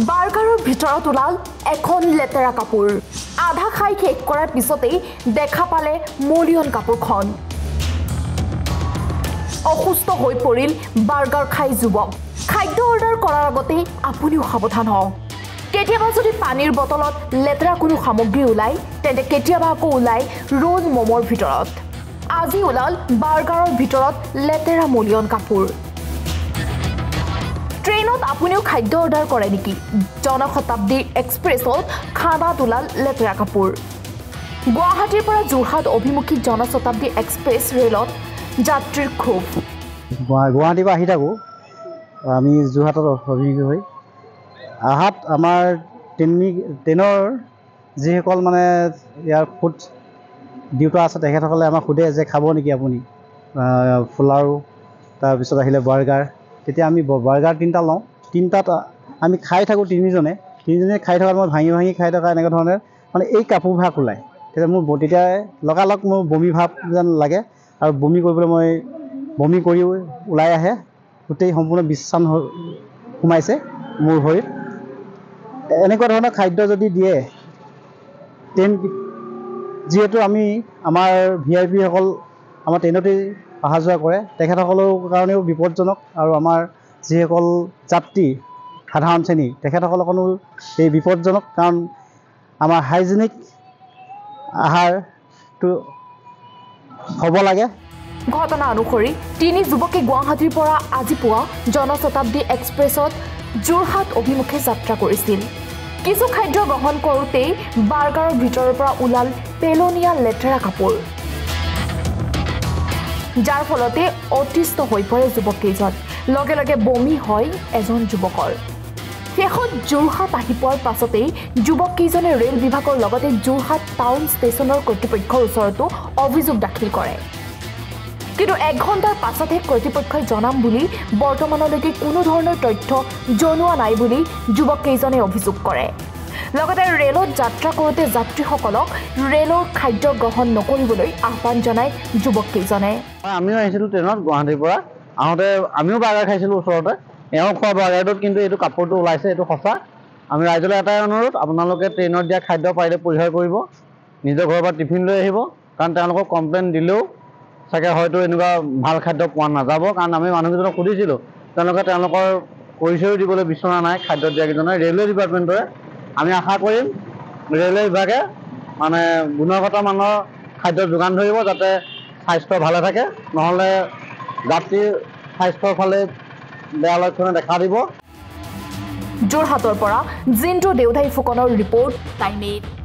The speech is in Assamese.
বাৰ্গাৰৰ ভিতৰত ওলাল এখন লেতেৰা কাপোৰ আধা খাই শেষ কৰাৰ পিছতেই দেখা পালে মলিয়ন কাপোৰখন অসুস্থ হৈ পৰিল বাৰ্গাৰ খাই যুৱক খাদ্য অৰ্ডাৰ কৰাৰ আগতে আপুনিও সাৱধান হওক কেতিয়াবা যদি পানীৰ বটলত লেতেৰা কোনো সামগ্ৰী ওলাই তেন্তে কেতিয়াবা আকৌ ওলাই ৰোল মমৰ ভিতৰত আজি ওলাল বাৰ্গাৰৰ ভিতৰত লেতেৰা মলিয়ন কাপোৰ ট্ৰেইনত আপুনিও খাদ্য অৰ্ডাৰ কৰে নেকি জনশতাব্দী এক্সপ্ৰেছত খানা তোলাল লেতেৰা কাপোৰ গুৱাহাটীৰ পৰা যোৰহাট অভিমুখী জনশতাব্দী এক্সপ্ৰেছ ৰেলত যাত্ৰীৰ ক্ষোভ গুৱাহাটীৰ পৰা আহি থাকোঁ আমি যোৰহাটত অভিমুখী হৈ আহাত আমাৰ ট্ৰেইনৰ যিসকল মানে ইয়াৰ ফুড ডিউটা আছে তেখেতসকলে আমাক সোধে যে খাব নেকি আপুনি পোলাও তাৰপিছত আহিলে বাৰ্গাৰ তেতিয়া আমি বাৰ্গাৰ তিনিটা লওঁ তিনিটাত আমি খাই থাকোঁ তিনিজনে খাই থকাত মই ভাঙি ভাঙি খাই থকা এনেকুৱা ধৰণে মানে এই কাপোৰ ভাগ ওলায় তেতিয়া মোৰ তেতিয়া লগালগ মোৰ বমি ভাৱ যেন লাগে আৰু বমি কৰিবলৈ মই বমি কৰি ওলাই আহে গোটেই সম্পূৰ্ণ বিশ্বাস সোমাইছে মোৰ ভৰিত এনেকুৱা ধৰণৰ খাদ্য যদি দিয়ে ট্ৰেইন যিহেতু আমি আমাৰ ভিআইপিসকল আমাৰ ট্ৰেইনতেই অহা যোৱা কৰে তেখেতসকলৰ কাৰণেও বিপদজনক আৰু আমাৰ যিসকল যাত্ৰী সাধাৰণ শ্ৰেণী তেখেতসকলকো এই বিপদজনক কাৰণ আমাৰ হাইজেনিক আহাৰটো হ'ব লাগে ঘটনা অনুসৰি তিনি যুৱকে গুৱাহাটীৰ পৰা আজি পুৱা জনশতাব্দী এক্সপ্ৰেছত যোৰহাট অভিমুখে যাত্ৰা কৰিছিল কিছু খাদ্য গ্ৰহণ কৰোঁতেই বাৰ্গাৰৰ ভিতৰৰ পৰা ওলাল পেলনীয়া লেতেৰা কাপোৰ যাৰ ফলতে অতিষ্ঠ হৈ পৰে যুৱককেইজন লগে লগে বমি হয় এজন যুৱকৰ শেষত যোৰহাট আহি পোৱাৰ পাছতেই যুৱককেইজনে ৰেল বিভাগৰ লগতে যোৰহাট টাউন ষ্টেচনৰ কৰ্তৃপক্ষৰ ওচৰতো অভিযোগ দাখিল কৰে কিন্তু 1 ঘণ্টাৰ পাছতহে কৰ্তৃপক্ষই জনাম বুলি বৰ্তমানলৈকে কোনো ধৰণৰ তথ্য জনোৱা নাই বুলি যুৱককেইজনে অভিযোগ কৰে লগতে ৰেলত যাত্ৰা কৰোঁতে যাত্ৰীসকলক ৰেলৰ খাদ্য গ্ৰহণ নকৰিবলৈ আহ্বান জনায় যুৱককেইজনে আমিও আহিছিলোঁ ট্ৰেইনত গুৱাহাটীৰ পৰা আহোঁতে আমিও বাৰ্গাৰ খাইছিলোঁ ওচৰতে এওঁ খোৱা বাৰ্গাৰটোত কিন্তু এইটো কাপোৰটো ওলাইছে এইটো সঁচা আমি ৰাইজলৈ এটাই অনুৰোধ আপোনালোকে ট্ৰেইনত দিয়া খাদ্য পাৰিলে পৰিহাৰ কৰিব নিজৰ ঘৰৰ পৰা টিফিন লৈ আহিব কাৰণ তেওঁলোকক কমপ্লেইন দিলেও চাগে হয়তো এনেকুৱা ভাল খাদ্য পোৱা নাযাব কাৰণ আমি মানুহকেইজনক সুধিছিলোঁ তেওঁলোকৰ পৰিচয়ো দিবলৈ বিচৰা নাই খাদ্য দিয়াকেইজনে ৰেলৱে ডিপাৰ্টমেণ্টৰে আমি আশা কৰিম ৰেলৱে বিভাগে মানে গুণগত মানৰ খাদ্য যোগান ধৰিব যাতে স্বাস্থ্য ভালে থাকে নহ'লে যাত্ৰীৰ স্বাস্থ্যৰ ফালে বেয়া লক্ষণে দেখা দিব যোৰহাটৰ পৰা জিন্তু দেউধাই ফুকনৰ ৰিপৰ্ট টাইম 8